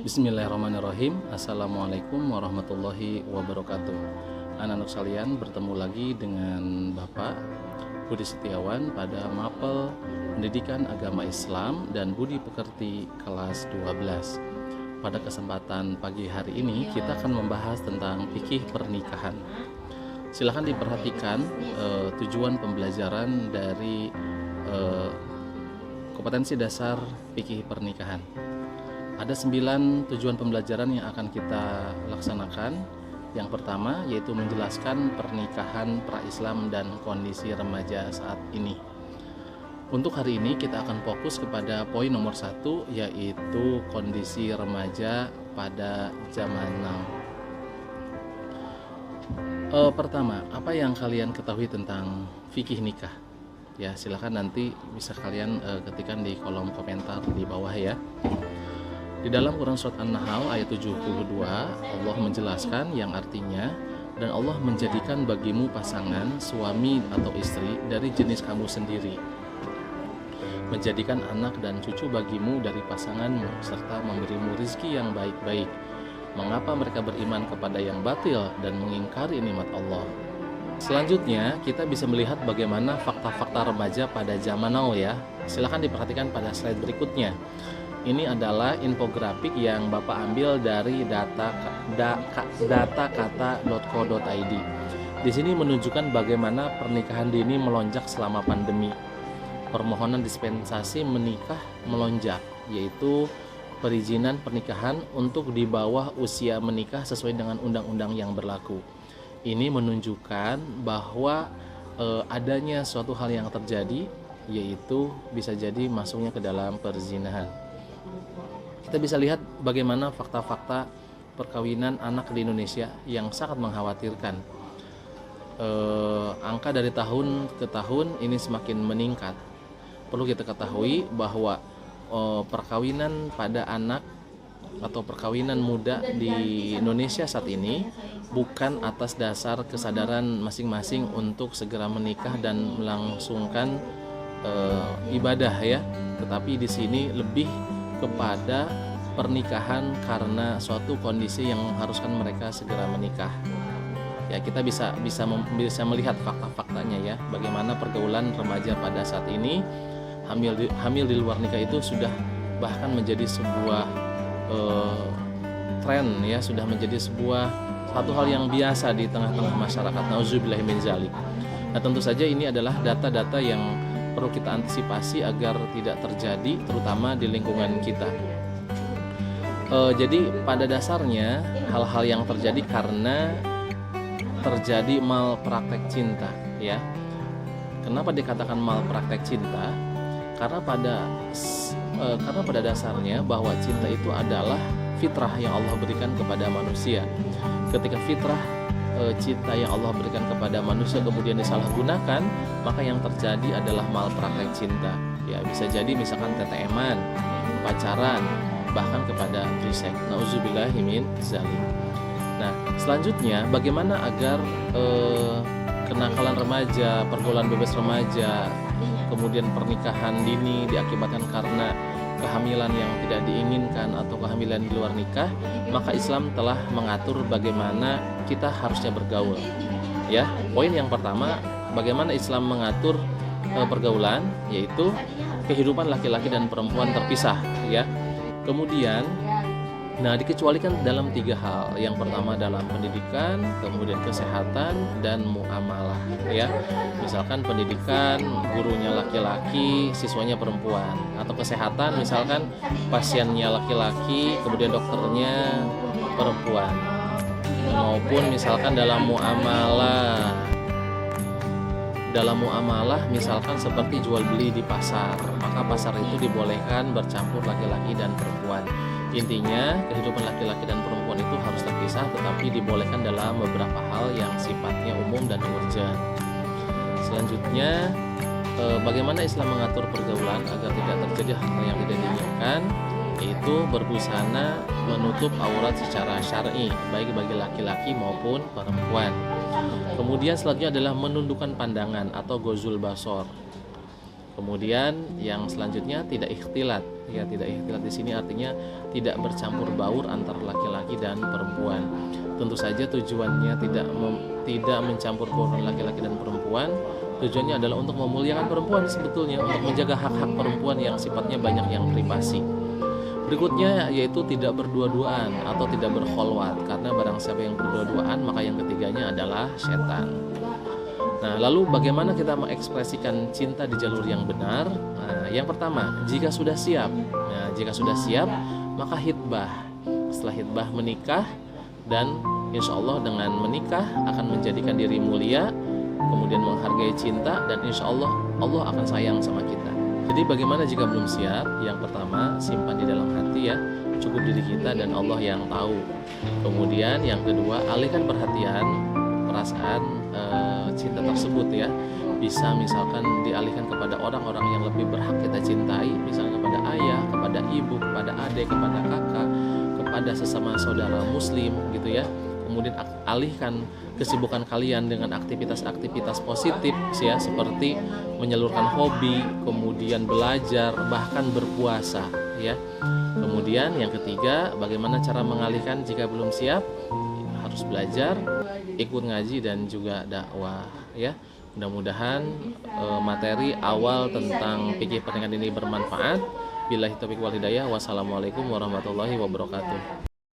Bismillahirrahmanirrahim. Assalamualaikum warahmatullahi wabarakatuh. Anak-anak sekalian, bertemu lagi dengan Bapak Budi Setiawan pada Mapel Pendidikan Agama Islam dan Budi Pekerti kelas 12. Pada kesempatan pagi hari ini kita akan membahas tentang fikih pernikahan. Silakan diperhatikan tujuan pembelajaran dari kompetensi dasar fikih pernikahan. Ada 9 tujuan pembelajaran yang akan kita laksanakan. Yang pertama yaitu menjelaskan pernikahan pra-Islam dan kondisi remaja saat ini. Untuk hari ini kita akan fokus kepada poin nomor 1, yaitu kondisi remaja pada zaman now. Pertama, apa yang kalian ketahui tentang fikih nikah? Ya, silakan nanti bisa kalian ketikkan di kolom komentar di bawah ya. Di dalam Quran Surat An-Nahl ayat 72, Allah menjelaskan yang artinya, dan Allah menjadikan bagimu pasangan, suami atau istri dari jenis kamu sendiri, menjadikan anak dan cucu bagimu dari pasanganmu, serta memberimu rizki yang baik-baik. Mengapa mereka beriman kepada yang batil dan mengingkari nikmat Allah? Selanjutnya, kita bisa melihat bagaimana fakta-fakta remaja pada zaman now ya. Silakan diperhatikan pada slide berikutnya. Ini adalah infografik yang Bapak ambil dari datakata.co.id. Di sini menunjukkan bagaimana pernikahan dini melonjak selama pandemi. Permohonan dispensasi menikah melonjak, yaitu perizinan pernikahan untuk di bawah usia menikah sesuai dengan undang-undang yang berlaku. Ini menunjukkan bahwa adanya suatu hal yang terjadi, yaitu bisa jadi masuknya ke dalam perzinahan. Kita bisa lihat bagaimana fakta-fakta perkawinan anak di Indonesia yang sangat mengkhawatirkan. Angka dari tahun ke tahun ini semakin meningkat. Perlu kita ketahui bahwa perkawinan pada anak atau perkawinan muda di Indonesia saat ini bukan atas dasar kesadaran masing-masing untuk segera menikah dan melangsungkan ibadah ya, tetapi di sini lebih kepada pernikahan karena suatu kondisi yang mengharuskan mereka segera menikah. Ya, kita bisa melihat fakta-faktanya ya, bagaimana pergaulan remaja pada saat ini hamil di luar nikah itu sudah bahkan menjadi sebuah tren ya, sudah menjadi satu hal yang biasa di tengah-tengah masyarakat. Nauzubillahi min zalik. Nah, tentu saja ini adalah data-data yang perlu kita antisipasi agar tidak terjadi, terutama di lingkungan kita. Jadi pada dasarnya hal-hal yang terjadi karena terjadi malpraktek cinta ya. Kenapa dikatakan malpraktek cinta? Karena pada dasarnya bahwa cinta itu adalah fitrah yang Allah berikan kepada manusia. Ketika fitrah cinta yang Allah berikan kepada manusia kemudian disalahgunakan, maka yang terjadi adalah malpraktek cinta. Ya, bisa jadi misalkan TTM-an, pacaran, bahkan kepada trisek. Nauzubillahi min zalik. Nah, selanjutnya bagaimana agar kenakalan remaja, pergaulan bebas remaja, kemudian pernikahan dini diakibatkan karena kehamilan yang tidak diinginkan atau kehamilan di luar nikah, maka Islam telah mengatur bagaimana kita harusnya bergaul. Ya, poin yang pertama, bagaimana Islam mengatur pergaulan, yaitu kehidupan laki-laki dan perempuan terpisah, ya. Kemudian, dikecualikan dalam 3 hal. Yang pertama dalam pendidikan, kemudian kesehatan dan muamalah, ya. Misalkan pendidikan, gurunya laki-laki, siswanya perempuan, atau kesehatan misalkan pasiennya laki-laki, kemudian dokternya perempuan. Maupun misalkan dalam muamalah misalkan seperti jual beli di pasar, maka pasar itu dibolehkan bercampur laki-laki dan perempuan. Intinya kehidupan laki-laki dan perempuan itu harus terpisah, tetapi dibolehkan dalam beberapa hal yang sifatnya umum dan urgent. Selanjutnya, bagaimana Islam mengatur pergaulan agar tidak terjadi hal yang tidak diinginkan, yaitu berbusana menutup aurat secara syar'i, baik bagi laki-laki maupun perempuan. Kemudian selanjutnya adalah menundukkan pandangan atau gozul basor. Kemudian yang selanjutnya tidak ikhtilat, ya. Tidak ikhtilat di sini artinya tidak bercampur baur antara laki-laki dan perempuan. Tentu saja tujuannya tidak mencampur baur laki-laki dan perempuan. Tujuannya adalah untuk memuliakan perempuan, sebetulnya untuk menjaga hak-hak perempuan yang sifatnya banyak yang privasi. Berikutnya yaitu tidak berdua-duaan atau tidak berkholwat, karena barang siapa yang berdua-duaan maka yang ketiganya adalah setan. Nah, lalu bagaimana kita mengekspresikan cinta di jalur yang benar? Nah, yang pertama, jika sudah siap. Nah, jika sudah siap, maka hitbah. Setelah hitbah menikah, dan insya Allah dengan menikah akan menjadikan diri mulia, kemudian menghargai cinta, dan insya Allah Allah akan sayang sama kita. Jadi bagaimana jika belum siap? Yang pertama, simpan di dalam hati ya, cukup diri kita dan Allah yang tahu. Kemudian yang kedua, alihkan perhatian, perasaan cinta tersebut ya. Bisa misalkan dialihkan kepada orang-orang yang lebih berhak kita cintai, misalnya kepada ayah, kepada ibu, kepada adik, kepada kakak, kepada sesama saudara muslim gitu ya. Kemudian alihkan kesibukan kalian dengan aktivitas-aktivitas positif ya, seperti menyalurkan hobi, kemudian belajar, bahkan berpuasa ya. Kemudian yang ketiga, bagaimana cara mengalihkan jika belum siap? Harus belajar, ikut ngaji dan juga dakwah ya. Mudah-mudahan materi awal tentang fikih pernikahan ini bermanfaat. Billahi taufiq wal hidayah. Wassalamualaikum warahmatullahi wabarakatuh.